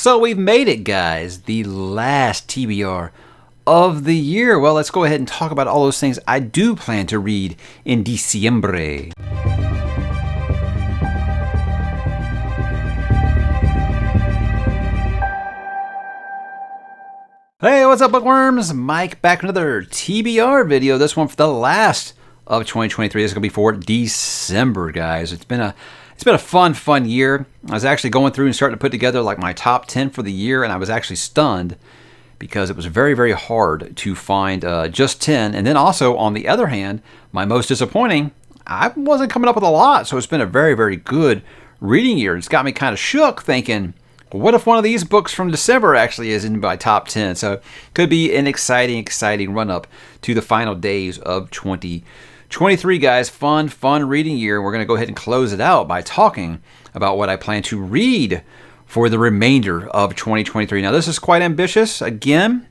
So we've made it, guys. The last TBR of the year. Well, let's go ahead and talk about all those things I do plan to read in diciembre. Hey, what's up, bookworms? Mike back with another TBR video. This one for the last of 2023. This is going to be for December, guys. It's been a fun year. I was actually going through and starting to put together like my top 10 for the year, and I was actually stunned because it was very hard to find just 10. And then also, on the other hand, my most disappointing, I wasn't coming up with a lot. So it's been a very good reading year. It's got me kind of shook thinking, what if one of these books from December actually is in my top 10? So could be an exciting run up to the final days of 2023, guys. Fun reading year. We're going to go ahead and close it out by talking about what I plan to read for the remainder of 2023. Now, this is quite ambitious. Again,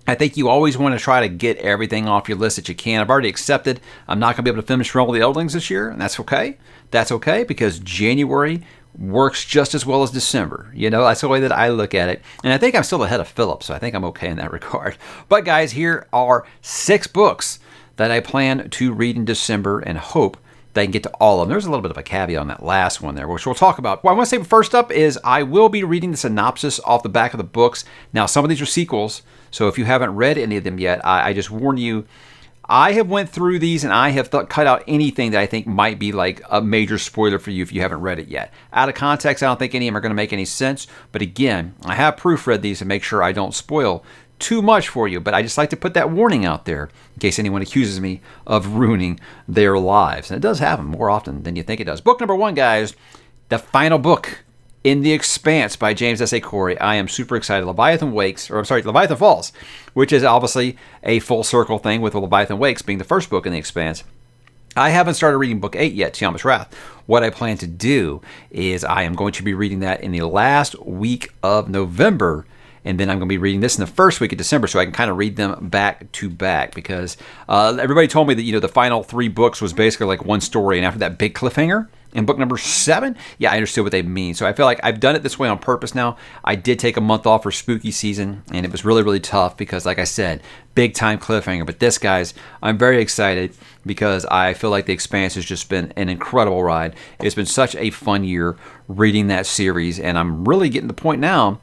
I think you always want to try to get everything off your list that you can. I've already accepted I'm not going to be able to finish all the *ŌĆØ𝕉 this year, and that's okay. That's okay because January works just as well as December. You know, that's the way that I look at it. And I think I'm still ahead of Philip, so I think I'm okay in that regard. But guys, here are 6 books that I plan to read in December and hope that I can get to all of them. There's a little bit of a caveat on that last one there, which we'll talk about. What I want to say first up is I will be reading the synopsis off the back of the books. Now, some of these are sequels, so if you haven't read any of them yet, I just warn you, I have went through these and I have cut out anything that I think might be like a major spoiler for you if you haven't read it yet. Out of context, I don't think any of them are going to make any sense. But again, I have proofread these to make sure I don't spoil too much for you. But I just like to put that warning out there in case anyone accuses me of ruining their lives. And it does happen more often than you think it does. Book number 1, guys, the final book in The Expanse by James S.A. Corey. I am super excited. Leviathan Falls, which is obviously a full circle thing with Leviathan Wakes being the first book in The Expanse. I haven't started reading book 8 yet, Tiamat's Wrath. What I plan to do is I am going to be reading that in the last week of November, and then I'm going to be reading this in the first week of December so I can kind of read them back to back because everybody told me that, the final 3 books was basically like one story, and after that big cliffhanger in book number 7, yeah, I understood what they mean. So I feel like I've done it this way on purpose now. I did take a month off for spooky season, and it was really tough because, like I said, big time cliffhanger. But this, guys, I'm very excited because I feel like The Expanse has just been an incredible ride. It's been such a fun year reading that series, and I'm really getting to the point now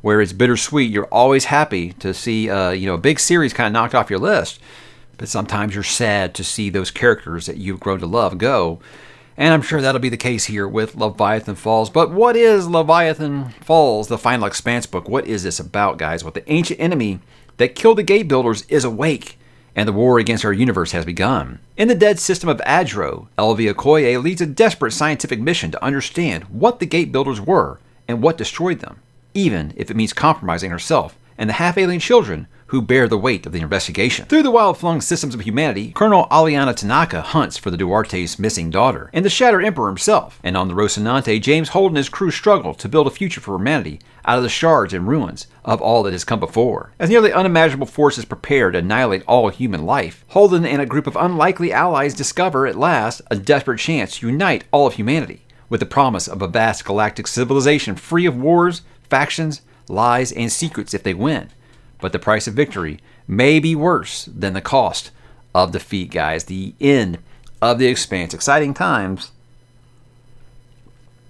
where it's bittersweet. You're always happy to see a big series kind of knocked off your list, but sometimes you're sad to see those characters that you've grown to love go. And I'm sure that'll be the case here with Leviathan Falls. But what is Leviathan Falls, the final Expanse book? What is this about, guys? Well, the ancient enemy that killed the gate builders is awake, and the war against our universe has begun. In the dead system of ℕ𝕉𝕉, ℚ𝕉𝕉 leads a desperate scientific mission to understand what the gate builders were and what destroyed them, even if it means compromising herself and the half-alien children who bear the weight of the investigation. Through the wild-flung systems of humanity, Colonel Aliana Tanaka hunts for the Duarte's missing daughter and the Shattered Emperor himself. And on the Rocinante, James Holden and his crew struggle to build a future for humanity out of the shards and ruins of all that has come before. As nearly unimaginable forces prepare to annihilate all human life, Holden and a group of unlikely allies discover, at last, a desperate chance to unite all of humanity, with the promise of a vast galactic civilization free of wars, factions, lies, and secrets if they win. But the price of victory may be worse than the cost of defeat, guys. The end of The Expanse. Exciting times.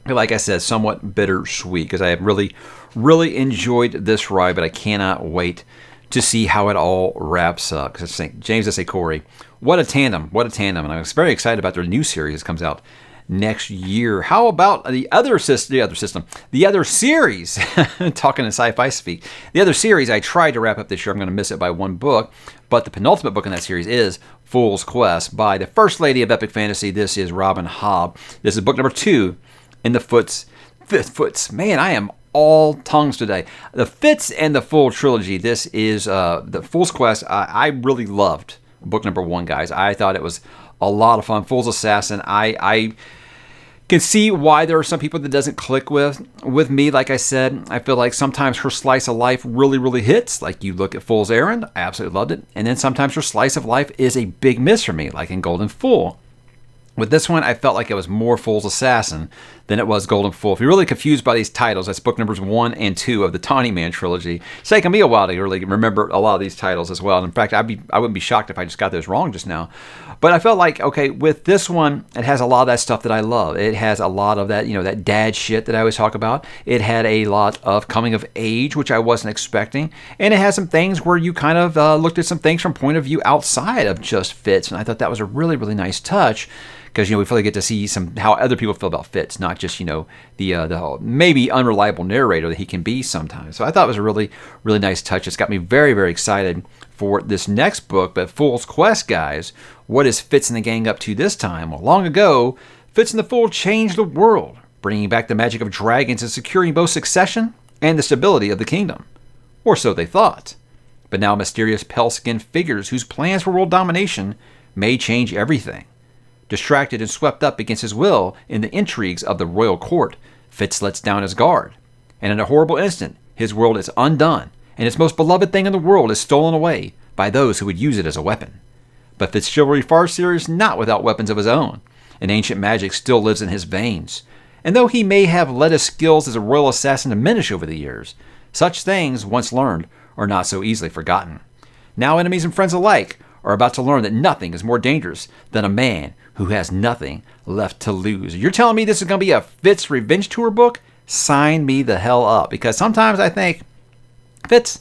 Like I said, somewhat bittersweet because I have really enjoyed this ride, but I cannot wait to see how it all wraps up. Because James S.A. Corey, what a tandem. And I was very excited about their new series that comes out next year. How about the other series, talking in sci-fi speak, the other series I tried to wrap up this year. I'm going to miss it by 1 book, but the penultimate book in that series is Fool's Quest by the First Lady of Epic Fantasy. This is Robin Hobb. This is book number 2 in the Foots. Man, I am all tongues today. The Fits and the Full trilogy. This is the Fool's Quest. I really loved book number 1, guys. I thought it was a lot of fun. Fool's Assassin. I can see why there are some people that doesn't click with me. Like I said, I feel like sometimes her slice of life really hits. Like you look at Fool's Errand, I absolutely loved it. And then sometimes her slice of life is a big miss for me, like in Golden Fool. With this one, I felt like it was more Fool's Assassin than it was Golden Fool. If you're really confused by these titles, that's book numbers 1 and 2 of the Tawny Man trilogy. It's taken me a while to really remember a lot of these titles as well. And in fact, I wouldn't be shocked if I just got those wrong just now. But I felt like, okay, with this one, it has a lot of that stuff that I love. It has a lot of that, that dad shit that I always talk about. It had a lot of coming of age, which I wasn't expecting. And it has some things where you kind of looked at some things from point of view outside of just Fitz. And I thought that was a really, really nice touch. Because we really get to see how other people feel about Fitz, not just the maybe unreliable narrator that he can be sometimes. So I thought it was a really, really nice touch. It's got me very, very excited for this next book. But Fool's Quest, guys, what is Fitz and the gang up to this time? Well, long ago, Fitz and the Fool changed the world, bringing back the magic of dragons and securing both succession and the stability of the kingdom, or so they thought. But now mysterious pale-skinned figures whose plans for world domination may change everything. Distracted and swept up against his will in the intrigues of the royal court, Fitz lets down his guard. And in a horrible instant, his world is undone, and his most beloved thing in the world is stolen away by those who would use it as a weapon. But Fitz's chivalry farseer is not without weapons of his own, and ancient magic still lives in his veins. And though he may have let his skills as a royal assassin diminish over the years, such things, once learned, are not so easily forgotten. Now enemies and friends alike are about to learn that nothing is more dangerous than a man who has nothing left to lose. You're telling me this is going to be a Fitz Revenge Tour book? Sign me the hell up. Because sometimes I think, Fitz,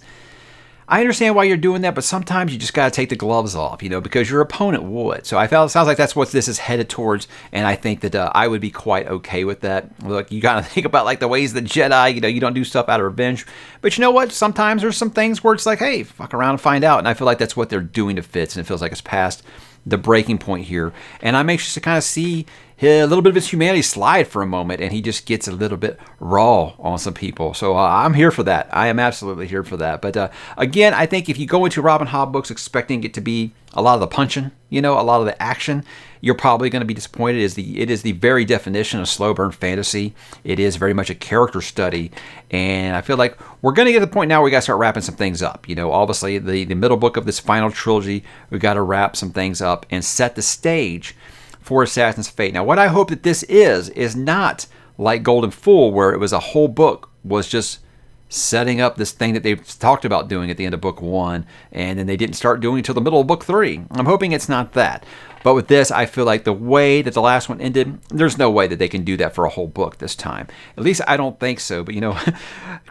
I understand why you're doing that, but sometimes you just got to take the gloves off, because your opponent would. So I felt it sounds like that's what this is headed towards, and I think that I would be quite okay with that. Look, you got to think about like the ways of the Jedi. You don't do stuff out of revenge. But you know what? Sometimes there's some things where it's like, hey, fuck around and find out. And I feel like that's what they're doing to Fitz, and it feels like it's past the breaking point here. And I'm anxious to kind of see a little bit of his humanity slide for a moment, and he just gets a little bit raw on some people. So I'm here for that. I am absolutely here for that. But again, I think if you go into Robin Hobb books expecting it to be a lot of the punching, a lot of the action, you're probably going to be disappointed. It is the very definition of slow burn fantasy. It is very much a character study, and I feel like we're going to get to the point now where we got to start wrapping some things up. Obviously the middle book of this final trilogy, we got to wrap some things up and set the stage for Assassin's Fate. Now, what I hope that this is not like Golden Fool, where it was a whole book was just setting up this thing that they talked about doing at the end of book 1, and then they didn't start doing it until the middle of book 3. I'm hoping it's not that. But with this, I feel like the way that the last one ended, there's no way that they can do that for a whole book this time. At least I don't think so. But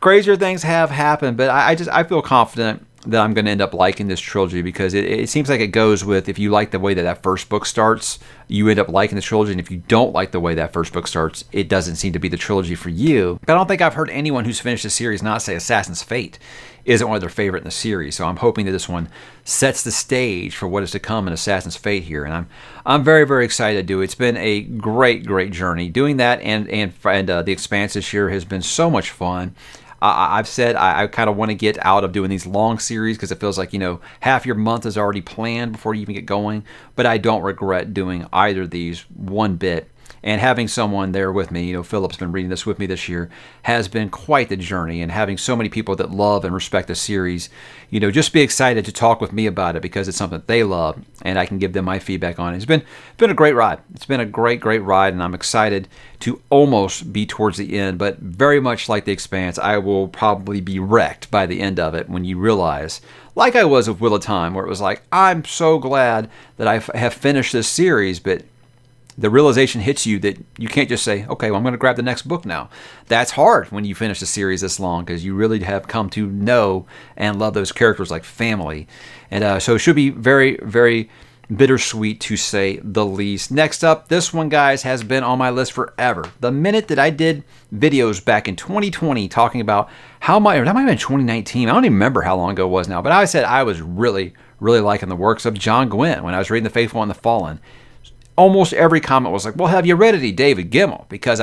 crazier things have happened. But I feel confident that I'm going to end up liking this trilogy, because it seems like it goes with, if you like the way that first book starts, you end up liking the trilogy, and if you don't like the way that first book starts, it doesn't seem to be the trilogy for you. But I don't think I've heard anyone who's finished the series not say Assassin's Fate isn't one of their favorite in the series. So I'm hoping that this one sets the stage for what is to come in Assassin's Fate here, and I'm very, very excited to do it. It's been a great, great journey doing that, and The Expanse this year has been so much fun. I've said I kind of want to get out of doing these long series, because it feels like, half your month is already planned before you even get going. But I don't regret doing either of these one bit. And having someone there with me, Philip's been reading this with me this year, has been quite the journey. And having so many people that love and respect the series, just be excited to talk with me about it, because it's something that they love, and I can give them my feedback on it. It's been a great ride. It's been a great, great ride, and I'm excited to almost be towards the end. But very much like The Expanse, I will probably be wrecked by the end of it, when you realize, like I was with Wheel of Time, where it was like, I'm so glad that I have finished this series, but the realization hits you that you can't just say, okay, well, I'm going to grab the next book now. That's hard when you finish a series this long, because you really have come to know and love those characters like family. And so it should be very, very bittersweet, to say the least. Next up, this one, guys, has been on my list forever. The minute that I did videos back in 2020 talking about or that might have been 2019. I don't even remember how long ago it was now, but I said I was really, really liking the works of John Gwynne when I was reading The Faithful and the Fallen. Almost every comment was like, well, have you read any David Gemmell? Because,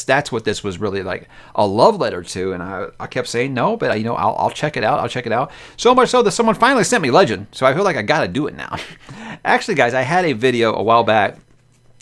that's what this was really like, a love letter to. And I kept saying no, but, I'll check it out. I'll check it out. So much so that someone finally sent me Legend. So I feel like I got to do it now. Actually, guys, I had a video a while back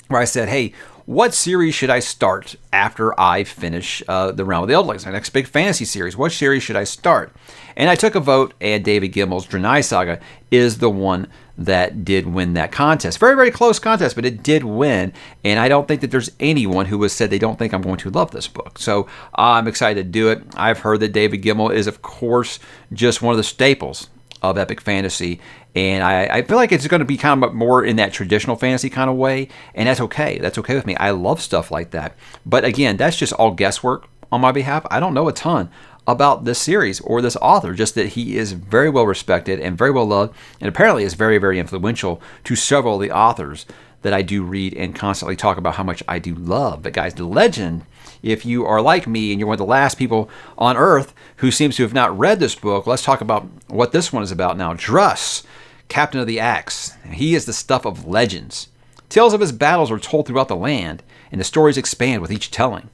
where I said, hey, what series should I start after I finish the Realm of the Eldlings, my next big fantasy series? What series should I start? And I took a vote, and David Gimel's ℓ𝕤 Saga is the one that did win that contest. Very, very close contest, but it did win. And I don't think that there's anyone who has said they don't think I'm going to love this book. So I'm excited to do it. I've heard that David Glimmel is, of course, just one of the staples of epic fantasy. And I feel like it's going to be kind of more in that traditional fantasy kind of way. And that's okay. That's okay with me. I love stuff like that. But again, that's just all guesswork on my behalf. I don't know a ton about this series or this author, just that he is very well respected and very well loved, and apparently is very, very influential to several of the authors that I do read and constantly talk about how much I do love. But guys, the legend, if you are like me and you're one of the last people on earth who seems to have not read this book, let's talk about what this one is about now. ℓ, Captain of the Axe. He is the stuff of legends. Tales of his battles are told throughout the land, and the stories expand with each telling.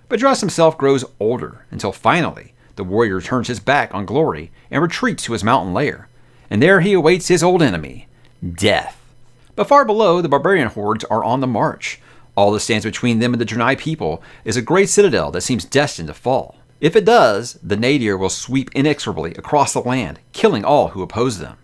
But ℓ himself grows older until finally the warrior turns his back on glory and retreats to his mountain lair, and there he awaits his old enemy, death. But far below, the barbarian hordes are on the march. All that stands between them and the ℓ people is a great citadel that seems destined to fall. If it does, the nadir will sweep inexorably across the land, killing all who oppose them.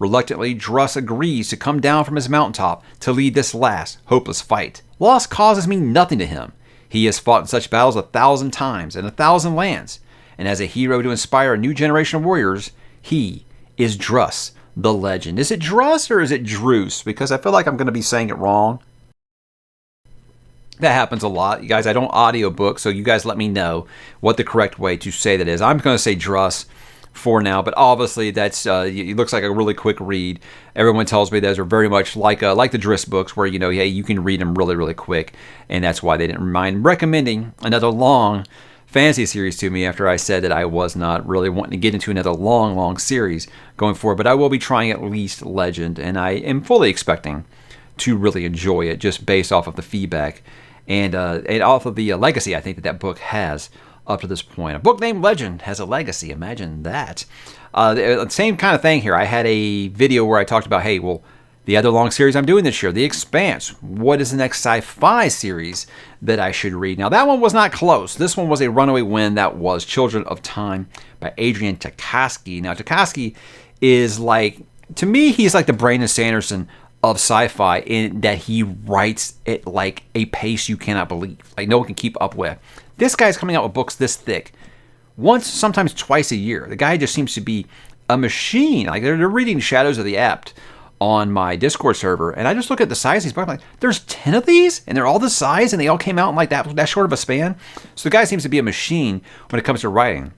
Reluctantly, ℓ agrees to come down from his mountaintop to lead this last, hopeless fight. Loss causes me nothing to him. He has fought in such battles 1,000 times in 1,000 lands, and as a hero to inspire a new generation of warriors, he is ℓ, the legend. Is it ℓ or is it ℓ? Because I feel like I'm going to be saying it wrong. That happens a lot. You guys, I don't audiobook, so you guys let me know what the correct way to say that is. I'm going to say ℓ for now, but obviously that's it looks like a really quick read. Everyone tells me those are very much like the Drizzt books, where hey, you can read them really, really quick, and that's why they didn't mind recommending another long fantasy series to me after I said that I was not really wanting to get into another long series going forward. But I will be trying at least Legend, and I am fully expecting to really enjoy it just based off of the feedback and off of the legacy I think that book has up to this point. A book named Legend has a legacy. Imagine that. The same kind of thing here. I had a video where I talked about, hey, well, the other long series I'm doing this year, The Expanse. What is the next sci-fi series that I should read? Now, that one was not close. This one was a runaway win. That was Children of Time by Adrian Tchaikovsky. Now, Tchaikovsky is to me, he's like the Brandon Sanderson of sci-fi in that he writes at like a pace you cannot believe. Like no one can keep up with. This guy's coming out with books this thick once, sometimes twice a year. The guy just seems to be a machine. Like they're reading Shadows of the Apt on my Discord server, and I just look at the size of these books. I'm like, there's 10 of these, and they're all this size, and they all came out in like that short of a span. So the guy seems to be a machine when it comes to writing.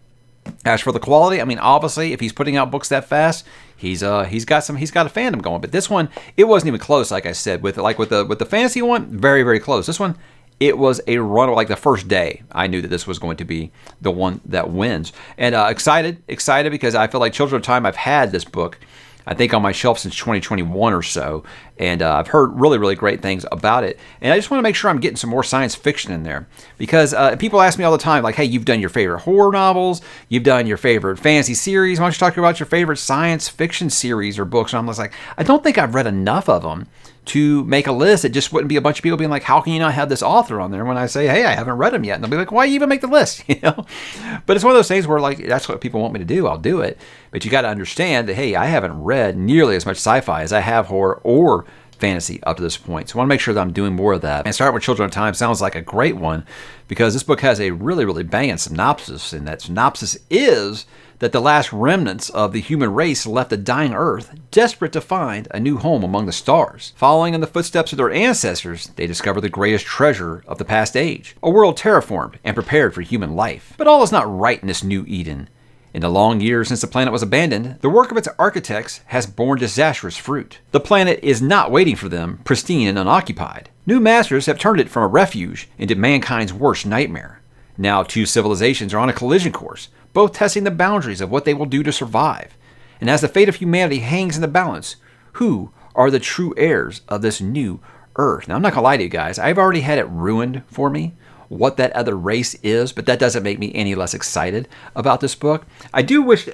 As for the quality, I mean, obviously, if he's putting out books that fast, he's got a fandom going. But this one, it wasn't even close. Like I said, with the fantasy one, very, very close. This one, it was a run. Like the first day, I knew that this was going to be the one that wins. And excited because I feel like Children of Time. I've had this book, I think, on my shelf since 2021 or so, and I've heard really, really great things about it. And I just want to make sure I'm getting some more science fiction in there, because people ask me all the time, like, hey, you've done your favorite horror novels, you've done your favorite fantasy series, why don't you talk about your favorite science fiction series or books? And I'm just like, I don't think I've read enough of them to make a list. It just wouldn't be a bunch of people being like, how can you not have this author on there when I say, hey, I haven't read them yet? And they'll be like, why you even make the list? But it's one of those things where, like, that's what people want me to do. I'll do it. But you got to understand that, hey, I haven't read nearly as much sci-fi as I have horror or fantasy up to this point. So I want to make sure that I'm doing more of that. And starting with Children of Time sounds like a great one, because this book has a really, really banging synopsis. And that synopsis is that the last remnants of the human race left a dying Earth, desperate to find a new home among the stars. Following in the footsteps of their ancestors, they discover the greatest treasure of the past age, a world terraformed and prepared for human life. But all is not right in this new Eden. In the long years since the planet was abandoned, the work of its architects has borne disastrous fruit. The planet is not waiting for them, pristine and unoccupied. New masters have turned it from a refuge into mankind's worst nightmare. Now two civilizations are on a collision course, both testing the boundaries of what they will do to survive. And as the fate of humanity hangs in the balance, who are the true heirs of this new Earth? Now, I'm not going to lie to you guys. I've already had it ruined for me what that other race is, but that doesn't make me any less excited about this book. I do wish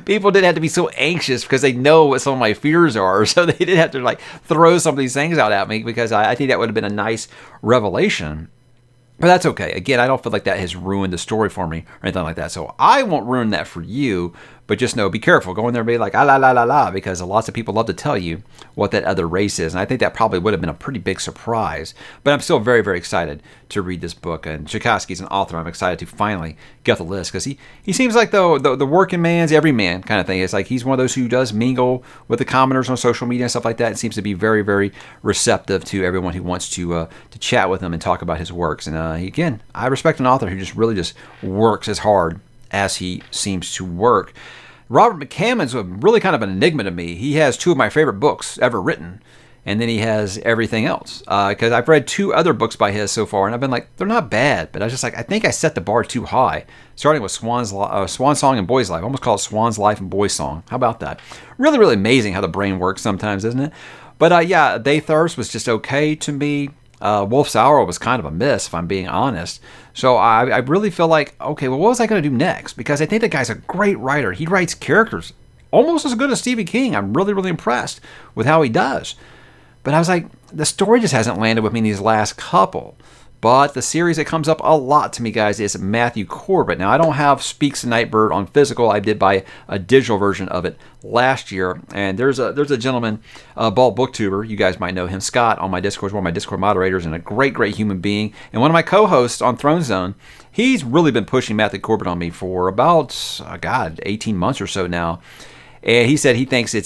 people didn't have to be so anxious because they know what some of my fears are, so they didn't have to like throw some of these things out at me, because I think that would have been a nice revelation. But that's okay. Again, I don't feel like that has ruined the story for me or anything like that. So I won't ruin that for you, but just know, be careful. Go in there and be like, ah, la, la, la, la, because lots of people love to tell you what that other race is. And I think that probably would have been a pretty big surprise. But I'm still very, very excited to read this book. And Tchaikovsky's an author I'm excited to finally get the list, because he seems like the working man's everyman kind of thing. It's like he's one of those who does mingle with the commoners on social media and stuff like that. And seems to be very, very receptive to everyone who wants to chat with him and talk about his works. And again, I respect an author who just really just works as hard as he seems to work. Robert McCammon's really kind of an enigma to me. He has 2 of my favorite books ever written, and then he has everything else. Because I've read 2 other books by his so far, and I've been like, they're not bad, but I was just like, I think I set the bar too high, starting with Swan Song and Boy's Life. I almost call it Swan's Life and Boy's Song. How about that? Really, really amazing how the brain works sometimes, isn't it? But yeah, They Thirst was just okay to me. Wolf's Hour was kind of a miss, if I'm being honest. So I really feel like, okay, well, what was I going to do next? Because I think the guy's a great writer. He writes characters almost as good as Stephen King. I'm really, really impressed with how he does. But I was like, the story just hasn't landed with me in these last couple. But the series that comes up a lot to me, guys, is Matthew Corbett. Now, I don't have Speaks the Nightbird on physical. I did buy a digital version of it last year. And there's a gentleman, Bald Booktuber, you guys might know him, Scott, on my Discord, one of my Discord moderators, and a great, great human being. And one of my co-hosts on Throne Zone. He's really been pushing Matthew Corbett on me for about, 18 months or so now. And he said he thinks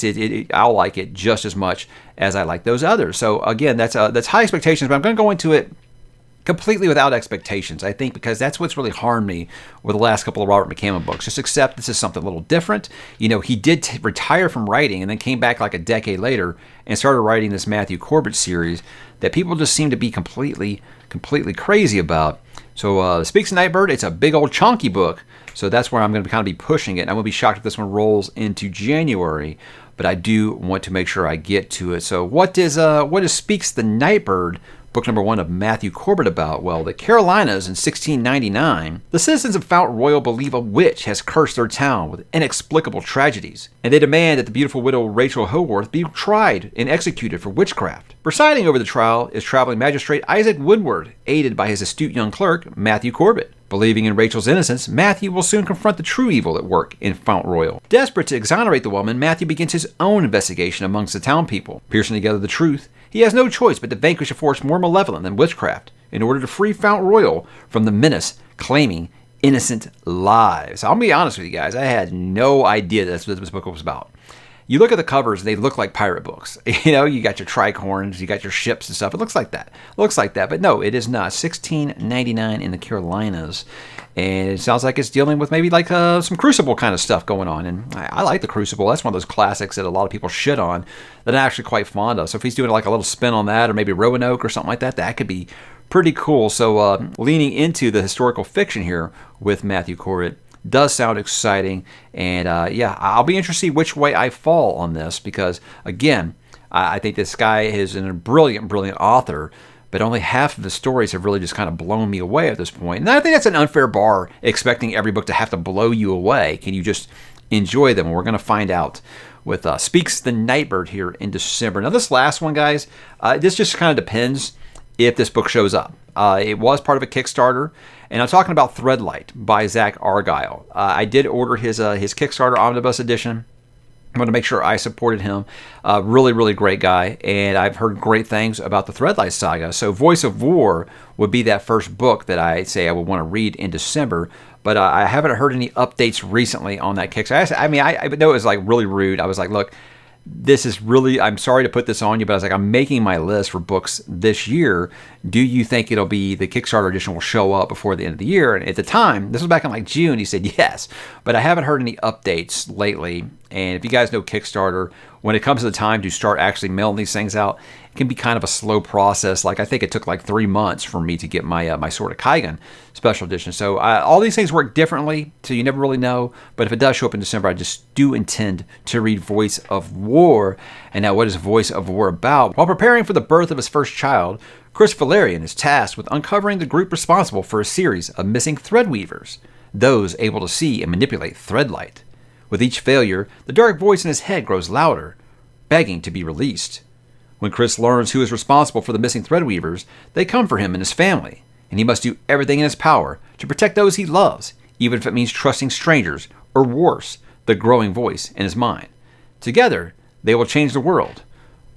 I'll like it just as much as I like those others. So, again, that's high expectations, but I'm going to go into it completely without expectations, I think, because that's what's really harmed me with the last couple of Robert McCammon books. Just accept this is something a little different. You know, he did retire from writing and then came back like a decade later and started writing this Matthew Corbett series that people just seem to be completely crazy about. So Speaks the Nightbird, it's a big old chunky book, so that's where I'm going to kind of be pushing it. And I won't be shocked if this one rolls into January, but I do want to make sure I get to it. So what is Speaks the Nightbird, book number 1 of Matthew Corbett, about? Well, the Carolinas in 1699, the citizens of Fount Royal believe a witch has cursed their town with inexplicable tragedies, and they demand that the beautiful widow Rachel Howarth be tried and executed for witchcraft. Presiding over the trial is traveling magistrate Isaac Woodward, aided by his astute young clerk, Matthew Corbett. Believing in Rachel's innocence, Matthew will soon confront the true evil at work in Fount Royal. Desperate to exonerate the woman, Matthew begins his own investigation amongst the town people. Piercing together the truth, he has no choice but to vanquish a force more malevolent than witchcraft in order to free Fount Royal from the menace claiming innocent lives. I'll be honest with you guys, I had no idea that's what this book was about. You look at the covers, they look like pirate books. You know, you got your tricorns, you got your ships and stuff. It looks like that. But no, it is not. 1699 in the Carolinas. And it sounds like it's dealing with maybe like some Crucible kind of stuff going on. And I like the Crucible. That's one of those classics that a lot of people shit on that I'm actually quite fond of. So if he's doing like a little spin on that, or maybe Roanoke or something like that, that could be pretty cool. So leaning into the historical fiction here with Matthew Corbett does sound exciting. And yeah, I'll be interested to see which way I fall on this, because again, I think this guy is a brilliant author, but only half of the stories have really just kind of blown me away at this point. And I think that's an unfair bar, expecting every book to have to blow you away. Can you just enjoy them? And we're going to find out with Speaks the Nightbird here in December. Now this last one, guys, this just kind of depends if this book shows up. It was part of a Kickstarter, and I'm talking about Threadlight by Zach Argyle. I did order his Kickstarter Omnibus Edition. I want to make sure I supported him. Really great guy, and I've heard great things about the Threadlight saga. So Voice of War would be that first book that I say I would want to read in December, but I haven't heard any updates recently on that Kickstarter. I mean, I know it was like really rude. I was like, look, this is really, I'm sorry to put this on you, but I was like, I'm making my list for books this year. Do you think it'll be, the Kickstarter edition will show up before the end of the year? And at the time, this was back in like June, he said yes, but I haven't heard any updates lately. And if you guys know Kickstarter, when it comes to the time to start actually mailing these things out, it can be kind of a slow process. Like I think it took like 3 months for me to get my my Sword of Kaigen special edition. So all these things work differently, so you never really know. But if it does show up in December, I just do intend to read Voice of War. And now, what is Voice of War about? While preparing for the birth of his first child, Chris Valerian is tasked with uncovering the group responsible for a series of missing threadweavers, those able to see and manipulate threadlight. With each failure, the dark voice in his head grows louder, begging to be released. When Chris learns who is responsible for the missing threadweavers, they come for him and his family, and he must do everything in his power to protect those he loves, even if it means trusting strangers, or worse, the growing voice in his mind. Together, they will change the world,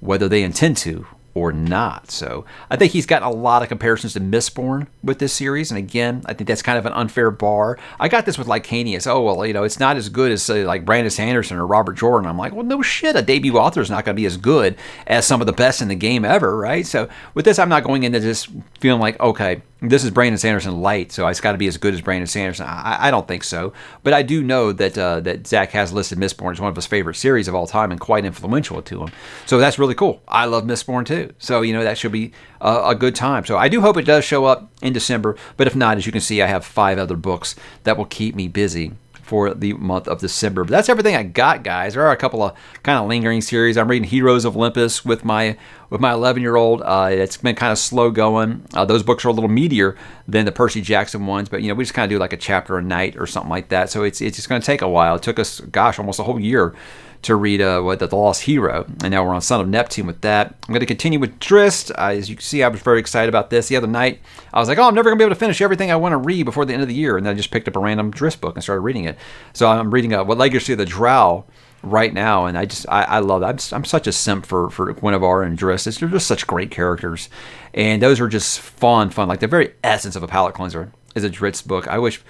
whether they intend to or not. So I think he's got a lot of comparisons to Mistborn with this series. And again, I think that's kind of an unfair bar. I got this with Lycanius. Oh, well, you know, it's not as good as like Brandon Sanderson or Robert Jordan. I'm like, well, no shit. A debut author is not going to be as good as some of the best in the game ever, right? So with this, I'm not going into just feeling like, okay, this is Brandon Sanderson light, so it's got to be as good as Brandon Sanderson. I don't think so. But I do know that that Zach has listed Mistborn as one of his favorite series of all time and quite influential to him. So that's really cool. I love Mistborn too. So, you know, that should be a good time. So I do hope it does show up in December. But if not, as you can see, I have 5 other books that will keep me busy for the month of December. But that's everything I got, guys. There are a couple of kind of lingering series. I'm reading Heroes of Olympus with my 11-year-old. It's been kind of slow going. Those books are a little meatier than the Percy Jackson ones, but you know, we just kind of do like a chapter a night or something like that. So it's just going to take a while. It took us, gosh, almost a whole year to read The Lost Hero, and now we're on Son of Neptune with that. I'm going to continue with Drizzt. As you can see, I was very excited about this. The other night, I was like, oh, I'm never going to be able to finish everything I want to read before the end of the year, and then I just picked up a random Drizzt book and started reading it. So I'm reading What Legacy of the Drow right now, and I love it. I'm such a simp for Guinevere and Drizzt. They're just such great characters, and those are just fun. Like the very essence of a palate cleanser is a Drizzt book. I wish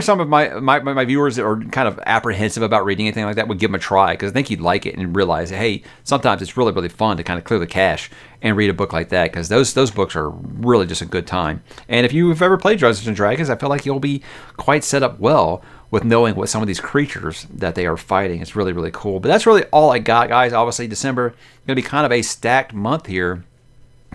some of my viewers that are kind of apprehensive about reading anything like that would give them a try, because I think you'd like it and realize, hey, sometimes it's really, really fun to kind of clear the cache and read a book like that, because those books are really just a good time. And if you've ever played Dungeons & Dragons, I feel like you'll be quite set up well with knowing what some of these creatures that they are fighting. It's really, really cool. But that's really all I got, guys. Obviously, December going to be kind of a stacked month here.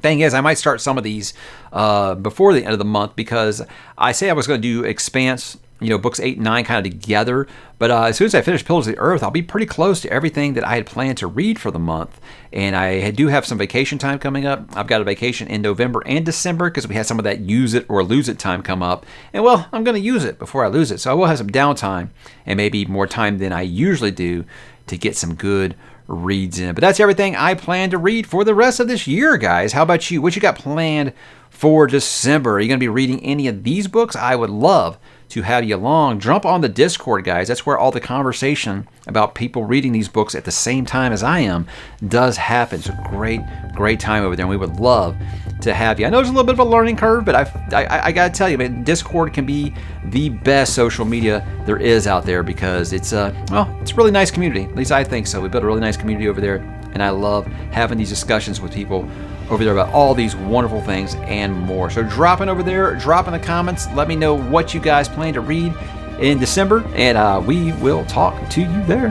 Thing is, I might start some of these before the end of the month, because I say I was going to do Expanse, you know, books 8 and 9 kind of together. But as soon as I finish Pillars of the Earth, I'll be pretty close to everything that I had planned to read for the month. And I do have some vacation time coming up. I've got a vacation in November and December, because we had some of that use it or lose it time come up. And well, I'm going to use it before I lose it. So I will have some downtime and maybe more time than I usually do to get some good reads in. But that's everything I plan to read for the rest of this year, guys. How about you? What you got planned for December? Are you going to be reading any of these books? I would love to have you along. Jump on the Discord, guys. That's where all the conversation about people reading these books at the same time as I am does happen. It's a great time over there, and we would love to have you. I know there's a little bit of a learning curve, but I got to tell you, man, Discord can be the best social media there is out there, because it's it's a really nice community. At least I think so. We built a really nice community over there, and I love having these discussions with people over there about all these wonderful things and more. So drop in over there, drop in the comments, let me know what you guys plan to read in December, and we will talk to you there.